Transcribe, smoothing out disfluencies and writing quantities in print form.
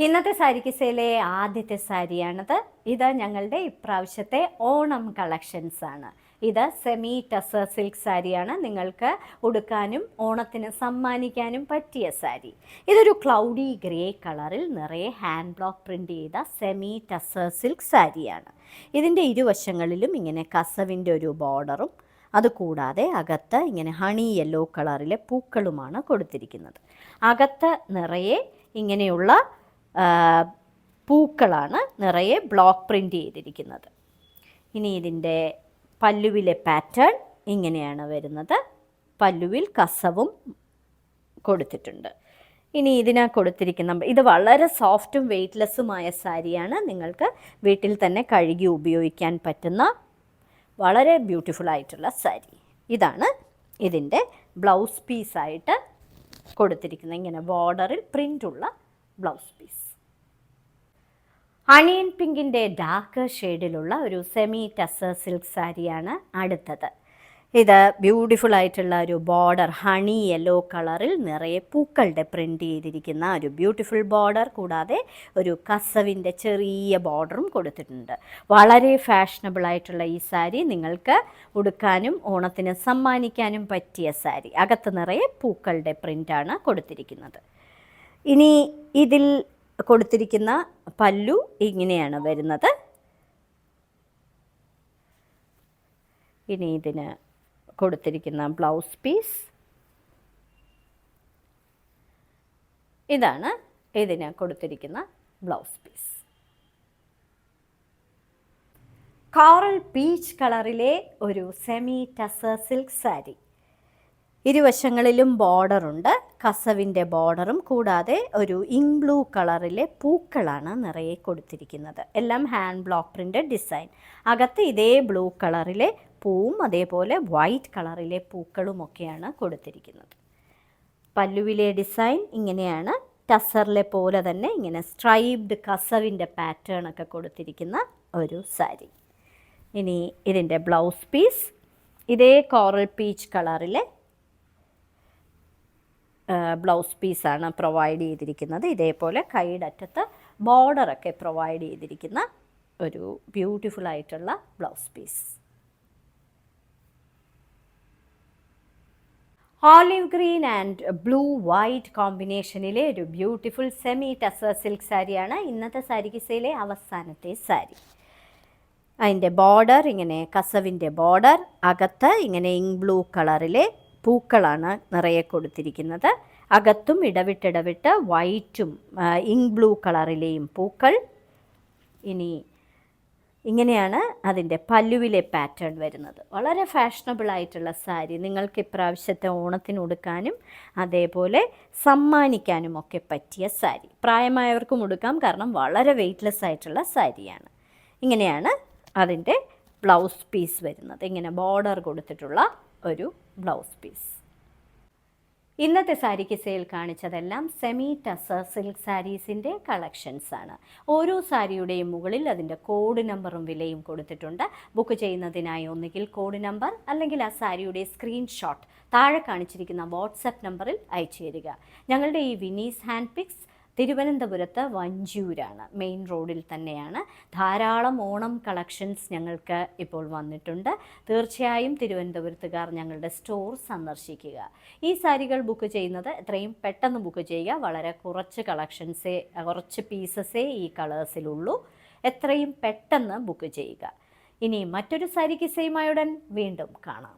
ഇന്നത്തെ സാരി കിസയിലെ ആദ്യത്തെ സാരിയാണിത്. ഇത് ഞങ്ങളുടെ ഇപ്രാവശ്യത്തെ ഓണം കളക്ഷൻസ് ആണ്. ഇത് സെമി ടസർ സിൽക്ക് സാരിയാണ്. നിങ്ങൾക്ക് ഉടുക്കാനും ഓണത്തിന് സമ്മാനിക്കാനും പറ്റിയ സാരി. ഇതൊരു ക്ലൗഡി ഗ്രേ കളറിൽ നിറയെ ഹാൻഡ് ബ്ലോക്ക് പ്രിൻ്റ് ചെയ്ത സെമി ടസർ സിൽക്ക് സാരിയാണ്. ഇതിൻ്റെ ഇരുവശങ്ങളിലും ഇങ്ങനെ കസവിൻ്റെ ഒരു ബോർഡറും അതുകൂടാതെ അകത്ത് ഇങ്ങനെ ഹണി യെല്ലോ കളറിലെ പൂക്കളുമാണ് കൊടുത്തിരിക്കുന്നത്. അകത്ത് നിറയെ ഇങ്ങനെയുള്ള പൂക്കളാണ് നിറയെ ബ്ലോക്ക് പ്രിൻ്റ് ചെയ്തിരിക്കുന്നത്. ഇനി ഇതിൻ്റെ പല്ലുവിലെ പാറ്റേൺ ഇങ്ങനെയാണ് വരുന്നത്. പല്ലുവിൽ കസവും കൊടുത്തിട്ടുണ്ട്. ഇനി ഇതിന് കൊടുത്തിരിക്കുന്ന ഇത് വളരെ സോഫ്റ്റും വെയ്റ്റ്ലെസ്സുമായ സാരിയാണ്. നിങ്ങൾക്ക് വീട്ടിൽ തന്നെ കഴുകി ഉപയോഗിക്കാൻ പറ്റുന്ന വളരെ ബ്യൂട്ടിഫുൾ ആയിട്ടുള്ള സാരി. ഇതാണ് ഇതിൻ്റെ ബ്ലൗസ് പീസായിട്ട് കൊടുത്തിരിക്കുന്നത്. ഇങ്ങനെ ബോർഡറിൽ പ്രിൻ്റുള്ള ബ്ലൗസ് പീസ്. അണിയൻ പിങ്കിൻ്റെ ഡാർക്ക് ഷെയ്ഡിലുള്ള ഒരു സെമി ടസർ സിൽക്ക് സാരിയാണ് അടുത്തത്. ഇത് ബ്യൂട്ടിഫുൾ ആയിട്ടുള്ള ഒരു ബോർഡർ ഹണി യെല്ലോ കളറിൽ നിറയെ പൂക്കളുടെ പ്രിൻ്റ് ചെയ്തിരിക്കുന്ന ഒരു ബ്യൂട്ടിഫുൾ ബോർഡർ, കൂടാതെ ഒരു കസവിൻ്റെ ചെറിയ ബോർഡറും കൊടുത്തിട്ടുണ്ട്. വളരെ ഫാഷനബിൾ ആയിട്ടുള്ള ഈ സാരി നിങ്ങൾക്ക് ഉടുക്കാനും ഓണത്തിന് സമ്മാനിക്കാനും പറ്റിയ സാരി. അകത്ത് നിറയെ പൂക്കളുടെ പ്രിൻ്റാണ് കൊടുത്തിരിക്കുന്നത്. ഇനി ഇതിൽ കൊടുത്തിരിക്കുന്ന പല്ലു ഇങ്ങനെയാണ് വരുന്നത്. ഇനി ഇതിന് കൊടുത്തിരിക്കുന്ന ബ്ലൗസ് പീസ് ഇതാണ്. ഇതിന് കൊടുത്തിരിക്കുന്ന ബ്ലൗസ് പീസ് കോറൽ പീച്ച് കളറിലെ ഒരു സെമി ടസർ സിൽക്ക് സാരി. ഇരുവശങ്ങളിലും ബോർഡറുണ്ട്, കസവിൻ്റെ ബോർഡറും കൂടാതെ ഒരു ഇങ്ക് ബ്ലൂ കളറിലെ പൂക്കളാണ് നിറയെ കൊടുത്തിരിക്കുന്നത്. എല്ലാം ഹാൻഡ് ബ്ലോക്ക് പ്രിൻ്റ് ഡിസൈൻ. അകത്ത് ഇതേ ബ്ലൂ കളറിലെ പൂവും അതേപോലെ വൈറ്റ് കളറിലെ പൂക്കളുമൊക്കെയാണ് കൊടുത്തിരിക്കുന്നത്. പല്ലുവിലെ ഡിസൈൻ ഇങ്ങനെയാണ്. ടസറിലെ പോലെ തന്നെ ഇങ്ങനെ സ്ട്രൈപ്ഡ് കസവിൻ്റെ പാറ്റേൺ ഒക്കെ കൊടുത്തിരിക്കുന്ന ഒരു സാരി. ഇനി ഇതിൻ്റെ ബ്ലൗസ് പീസ് ഇതേ കോറൽ പീച്ച് കളറിലെ ബ്ലൗസ് പീസാണ് പ്രൊവൈഡ് ചെയ്തിരിക്കുന്നത്. ഇതേപോലെ കൈയുടെ അറ്റത്ത് ബോർഡറൊക്കെ പ്രൊവൈഡ് ചെയ്തിരിക്കുന്ന ഒരു ബ്യൂട്ടിഫുൾ ആയിട്ടുള്ള blouse piece. Olive green and blue white കോമ്പിനേഷനിലെ ഒരു ബ്യൂട്ടിഫുൾ സെമി ടസർ സിൽക്ക് സാരിയാണ് ഇന്നത്തെ സാരി കിസയിലെ അവസാനത്തെ സാരി. അതിൻ്റെ ബോർഡർ ഇങ്ങനെ കസവിൻ്റെ ബോർഡർ, അകത്ത് ഇങ്ങനെ ഇങ്ക് ബ്ലൂ കളറിലെ പൂക്കളാണ് നിറയെ കൊടുത്തിരിക്കുന്നത്. അകത്തും ഇടവിട്ടിടവിട്ട് വൈറ്റും ഇങ്ക് ബ്ലൂ കളറിലെയും പൂക്കൾ. ഇനി ഇങ്ങനെയാണ് അതിൻ്റെ പല്ലുവിലെ പാറ്റേൺ വരുന്നത്. വളരെ ഫാഷനബിൾ ആയിട്ടുള്ള സാരി. നിങ്ങൾക്ക് ഇപ്രാവശ്യത്തെ ഓണത്തിന് ഉടുക്കാനും അതേപോലെ സമ്മാനിക്കാനും ഒക്കെ പറ്റിയ സാരി. പ്രായമായവർക്കും ഉടുക്കാം, കാരണം വളരെ വെയ്റ്റ്ലെസ് ആയിട്ടുള്ള സാരിയാണ്. ഇങ്ങനെയാണ് അതിൻ്റെ ബ്ലൗസ് പീസ് വരുന്നത്. ഇങ്ങനെ ബോർഡർ കൊടുത്തിട്ടുള്ള ഒരു ബ്ലൗസ് പീസ്. ഇന്നത്തെ സാരി കിസയിൽ കാണിച്ചതെല്ലാം സെമി ടസർ സിൽക്ക് സാരീസിൻ്റെ കളക്ഷൻസ് ആണ്. ഓരോ സാരിയുടെയും മുകളിൽ അതിൻ്റെ കോഡ് നമ്പറും വിലയും കൊടുത്തിട്ടുണ്ട്. ബുക്ക് ചെയ്യുന്നതിനായി ഒന്നുകിൽ കോഡ് നമ്പർ അല്ലെങ്കിൽ ആ സാരിയുടെ സ്ക്രീൻഷോട്ട് താഴെ കാണിച്ചിരിക്കുന്ന വാട്സപ്പ് നമ്പറിൽ അയച്ചു തരിക. ഞങ്ങളുടെ ഈ വിനീസ് ഹാൻഡ് പിക്സ് തിരുവനന്തപുരത്ത് വഞ്ചൂരാണ്, മെയിൻ റോഡിൽ തന്നെയാണ്. ധാരാളം ഓണം കളക്ഷൻസ് ഞങ്ങൾക്ക് ഇപ്പോൾ വന്നിട്ടുണ്ട്. തീർച്ചയായും തിരുവനന്തപുരത്തുകാർ ഞങ്ങളുടെ സ്റ്റോർ സന്ദർശിക്കുക. ഈ സാരികൾ ബുക്ക് ചെയ്യുന്നത് എത്രയും പെട്ടെന്ന് ബുക്ക് ചെയ്യുക. വളരെ കുറച്ച് പീസസേ ഈ കളേഴ്സിലുള്ളൂ. എത്രയും പെട്ടെന്ന് ബുക്ക് ചെയ്യുക. ഇനി മറ്റൊരു സാരി കിസയുമായുടൻ വീണ്ടും കാണാം.